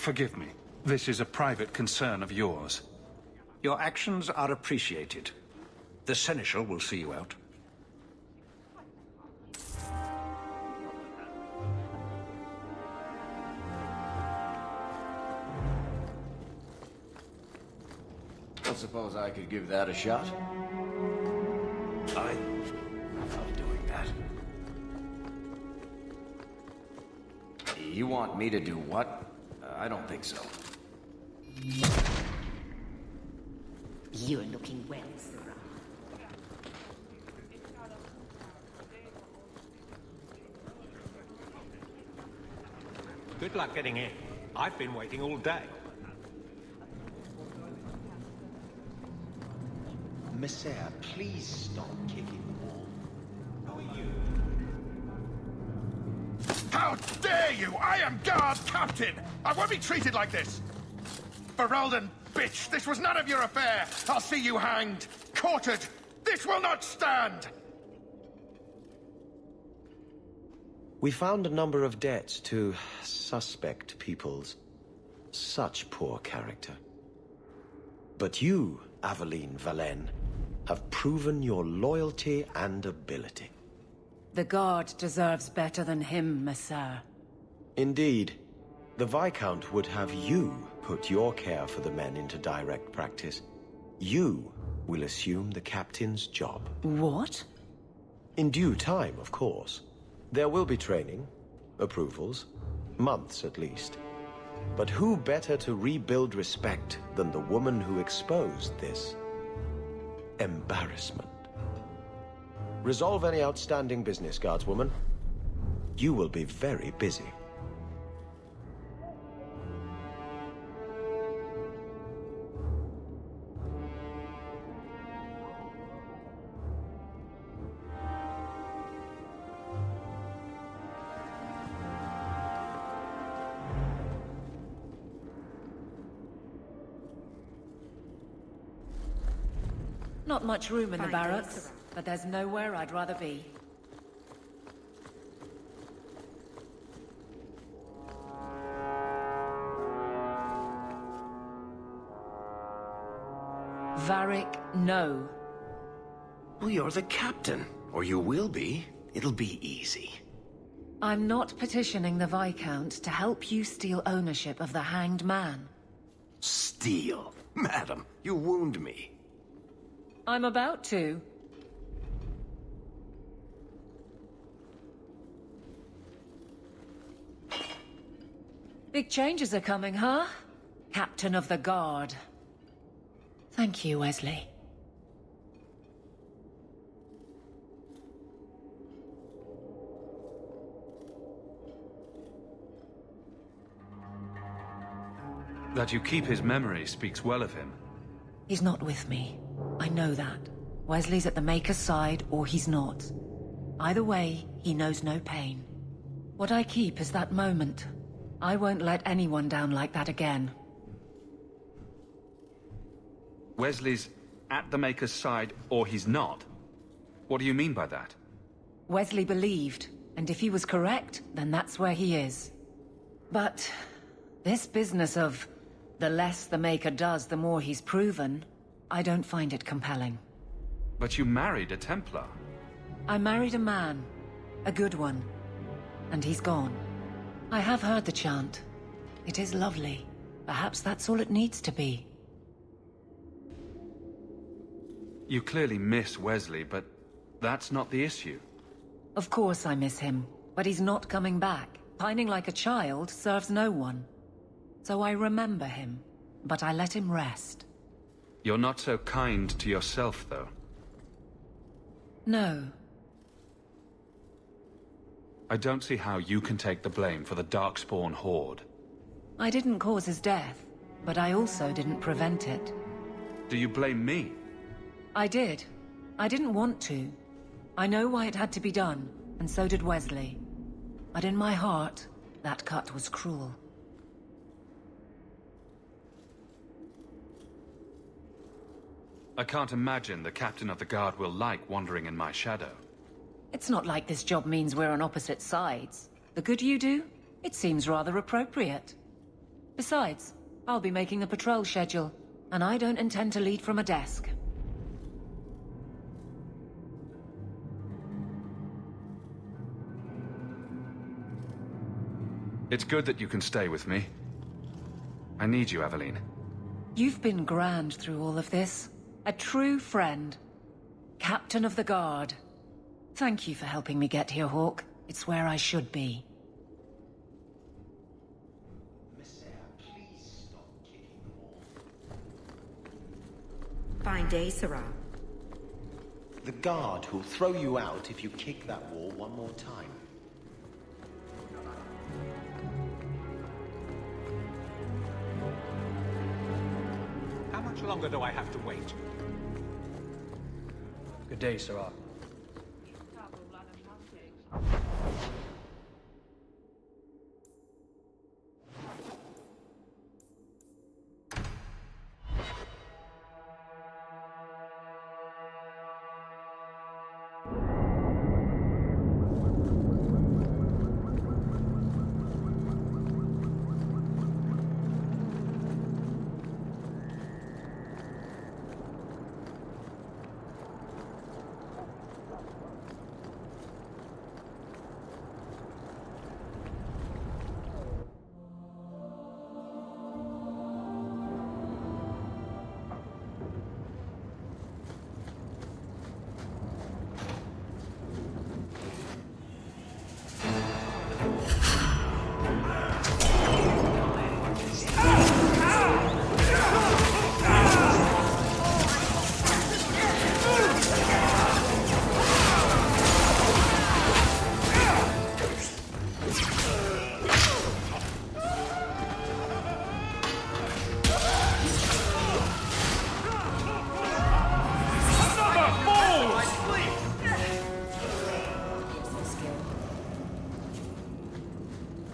Forgive me. This is a private concern of yours.
Your actions are appreciated. The Seneschal will see you out.
I suppose I could give that a shot. I love doing that. You want me to do what? I don't think so.
You're looking well, Sirrah.
Good luck getting in. I've been waiting all day.
Messiah, please stop kicking the wall.
How are you?
How dare you! I am guard captain! I won't be treated like this! Ferelden, bitch! This was none of your affair! I'll see you hanged! Quartered! This will not stand!
We found a number of debts to suspect peoples. Such poor character. But you, Aveline Valen, have proven your loyalty and ability.
The Guard deserves better than him, Messire.
Indeed. The Viscount would have you put your care for the men into direct practice. You will assume the captain's job.
What?
In due time, of course. There will be training, approvals, months at least. But who better to rebuild respect than the woman who exposed this embarrassment? Resolve any outstanding business, Guardswoman. You will be very busy.
Not much room in the
Fine,
barracks,
Sarah.
but there's nowhere I'd rather be. Varric, no.
Well, you're the captain. Or you will be. It'll be easy.
I'm not petitioning the Viscount to help you steal ownership of the Hanged Man.
Steal? Madam, you wound me.
I'm about to. Big changes are coming, huh? Captain of the Guard. Thank you, Wesley.
That you keep his memory speaks well of him.
He's not with me. I know that. Wesley's at the Maker's side, or he's not. Either way, he knows no pain. What I keep is that moment. I won't let anyone down like that again.
Wesley's at the Maker's side, or he's not? What do you mean by that?
Wesley believed, and if he was correct, then that's where he is. But this business of the less the Maker does, the more he's proven, I don't find it compelling.
But you married a Templar.
I married a man. A good one. And he's gone. I have heard the chant. It is lovely. Perhaps that's all it needs to be.
You clearly miss Wesley, but that's not the issue.
Of course I miss him, but he's not coming back. Pining like a child serves no one. So I remember him, but I let him rest.
You're not so kind to yourself, though.
No.
I don't see how you can take the blame for the Darkspawn Horde.
I didn't cause his death, but I also didn't prevent it.
Do you blame me?
I did. I didn't want to. I know why it had to be done, and so did Wesley. But in my heart, that cut was cruel.
I can't imagine the Captain of the Guard will like wandering in my shadow.
It's not like this job means we're on opposite sides. The good you do, it seems rather appropriate. Besides, I'll be making the patrol schedule, and I don't intend to lead from a desk.
It's good that you can stay with me. I need you, Aveline.
You've been grand through all of this. A true friend. Captain of the Guard. Thank you for helping me get here, Hawk. It's where I should be.
Fine day, Sarah.
The guard who'll throw you out if you kick that wall one more time.
How much longer do I have to wait?
Good day, Sarah.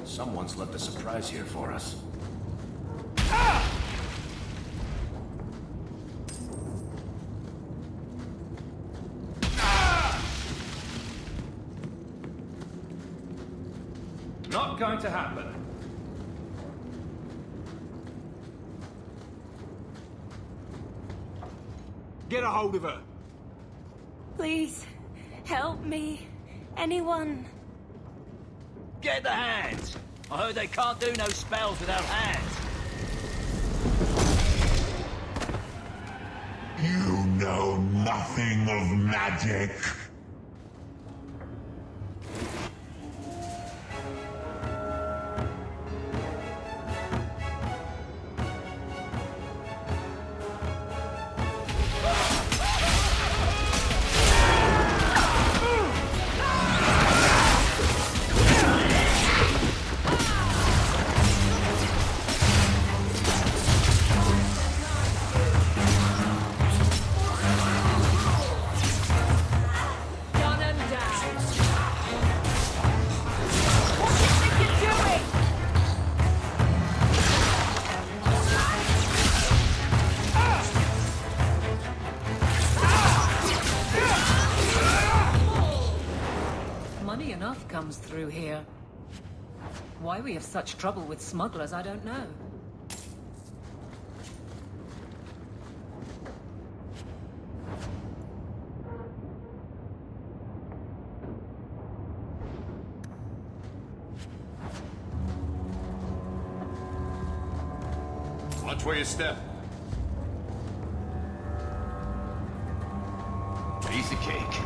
Someone's left a surprise here for us.
Not going to happen.
Get a hold of her.
Please, help me. Anyone.
Get the hands! I heard they can't do no spells without hands.
You know nothing of magic.
Money enough comes through here. Why we have such trouble with smugglers, I don't know.
Watch where you step. Piece of cake.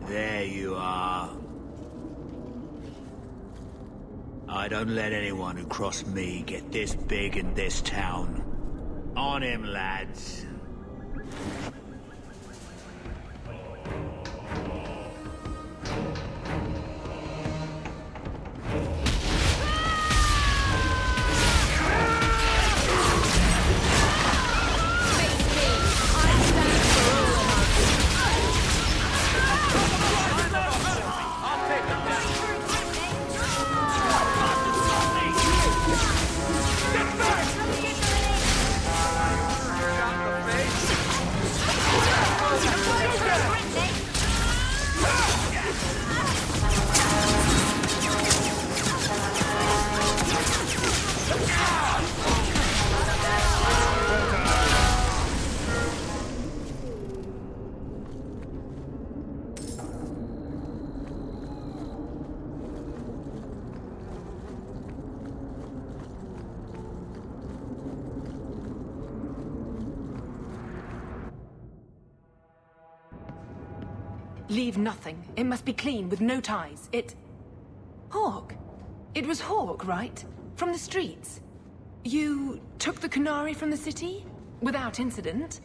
There you are. I don't let anyone who cross me get this big in this town. On him, lads.
Leave nothing. It must be clean, with no ties. Hawk. It was Hawk, right? From the streets. You took the Canary from the city? Without incident?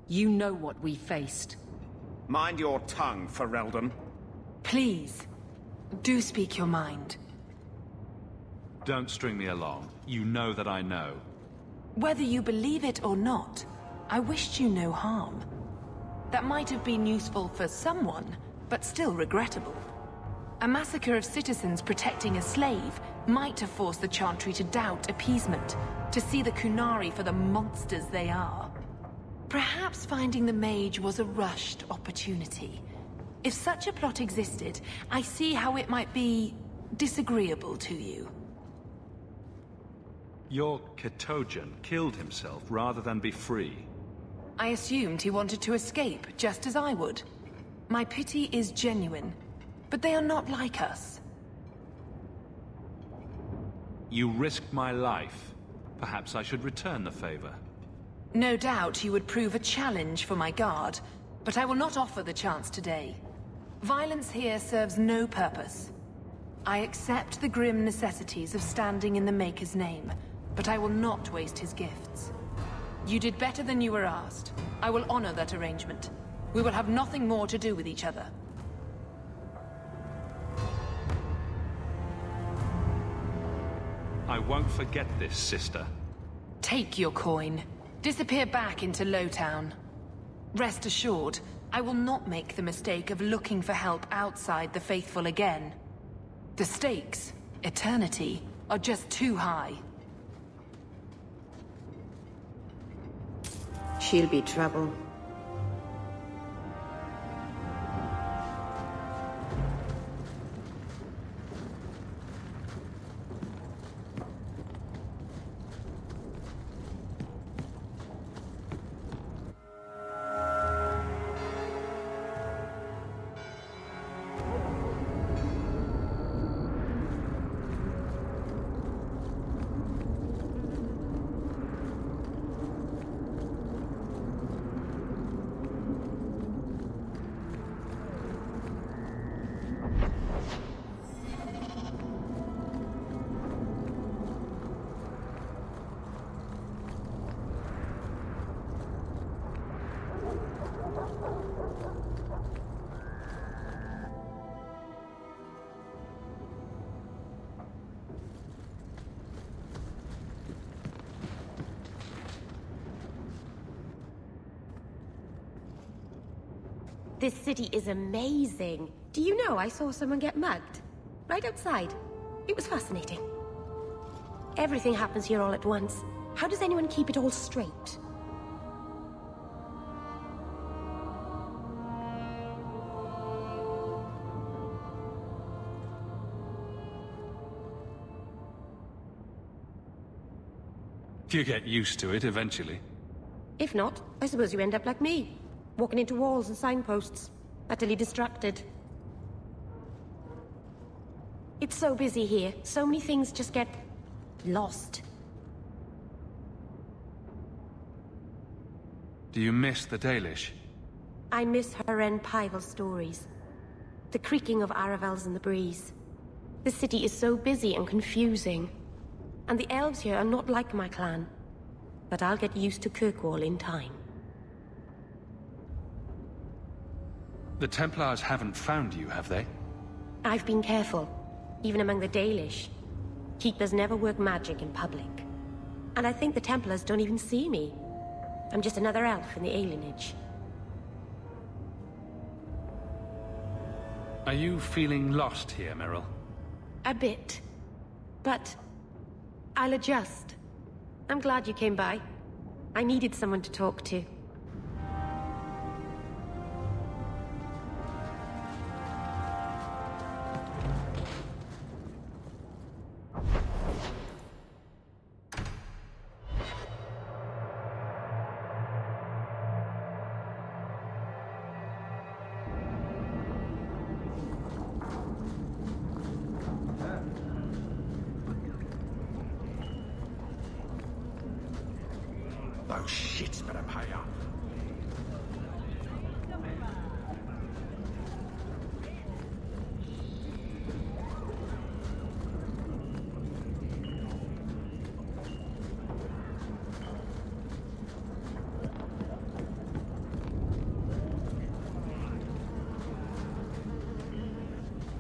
You know what we faced.
Mind your tongue, Ferelden.
Please, do speak your mind.
Don't string me along. You know that I know.
Whether you believe it or not, I wished you no harm. That might have been useful for someone, but still regrettable. A massacre of citizens protecting a slave might have forced the Chantry to doubt appeasement, to see the Kunari for the monsters they are. Perhaps finding the mage was a rushed opportunity. If such a plot existed, I see how it might be disagreeable to you.
Your Ketogen killed himself rather than be free.
I assumed he wanted to escape, just as I would. My pity is genuine, but they are not like us.
You risked my life. Perhaps I should return the favor.
No doubt you would prove a challenge for my guard, but I will not offer the chance today. Violence here serves no purpose. I accept the grim necessities of standing in the Maker's name, but I will not waste his gifts. You did better than you were asked. I will honor that arrangement. We will have nothing more to do with each other.
I won't forget this, sister.
Take your coin. Disappear back into Lowtown. Rest assured, I will not make the mistake of looking for help outside the Faithful again. The stakes, eternity, are just too high.
She'll be trouble.
This city is amazing. Do you know I saw someone get mugged? Right outside. It was fascinating. Everything happens here all at once. How does anyone keep it all straight?
You get used to it eventually.
If not, I suppose you end up like me. Walking into walls and signposts. Utterly distracted. It's so busy here. So many things just get... lost.
Do you miss the Dalish?
I miss Haren Pyval's stories. The creaking of Aravels in the breeze. The city is so busy and confusing. And the elves here are not like my clan. But I'll get used to Kirkwall in time.
The Templars haven't found you, have they?
I've been careful, even among the Dalish. Keepers never work magic in public. And I think the Templars don't even see me. I'm just another elf in the alienage.
Are you feeling lost here, Meryl?
A bit. But... I'll adjust. I'm glad you came by. I needed someone to talk to.
Those shits better pay up.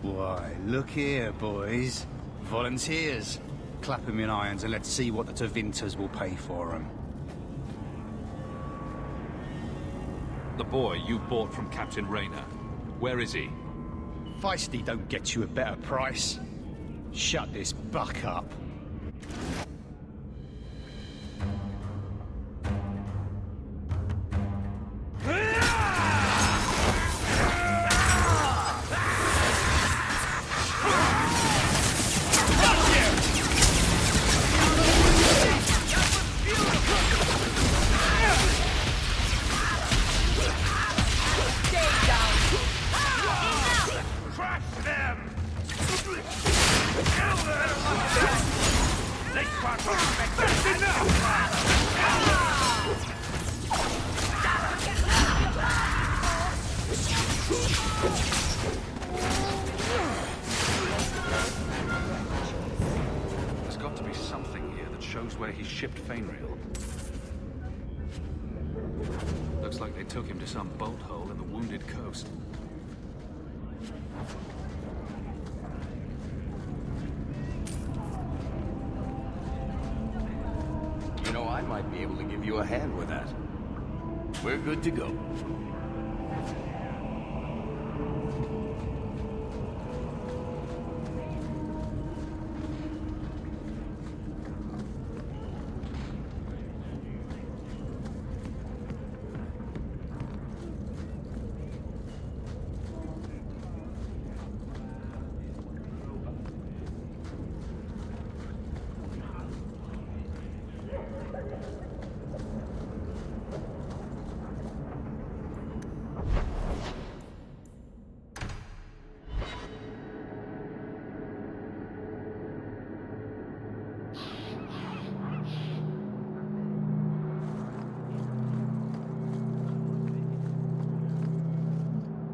Why, look here, boys. Volunteers.
Clap him in irons and let's see what the Tevinters will pay for him.
The boy you bought from Captain Rayner. Where is he?
Feisty don't get you a better price. Shut this buck up.
There's got to be something here that shows where he shipped Fainreal. Looks like they took him to some bolt hole in the Wounded Coast.
You know, I might be able to give you a hand with that. We're good to go.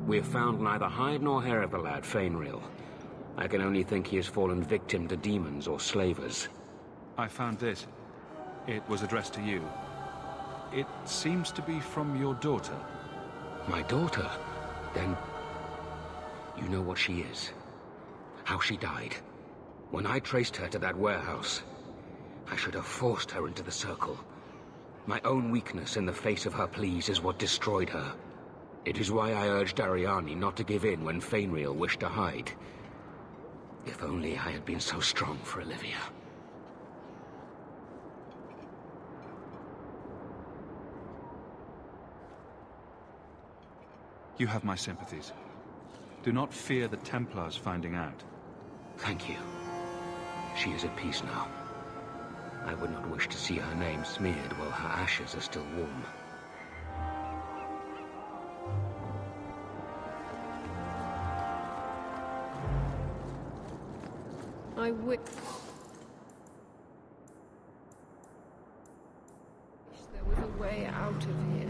We have found neither hide nor hair of the lad, Fainreal. I can only think he has fallen victim to demons or slavers.
I found this. It was addressed to you. It seems to be from your daughter.
My daughter? Then... you know what she is. How she died. When I traced her to that warehouse, I should have forced her into the circle. My own weakness in the face of her pleas is what destroyed her. It is why I urged Ariani not to give in when Fainreal wished to hide. If only I had been so strong for Olivia.
You have my sympathies. Do not fear the Templars finding out.
Thank you. She is at peace now. I would not wish to see her name smeared while her ashes are still warm.
I wish there was a way out of here.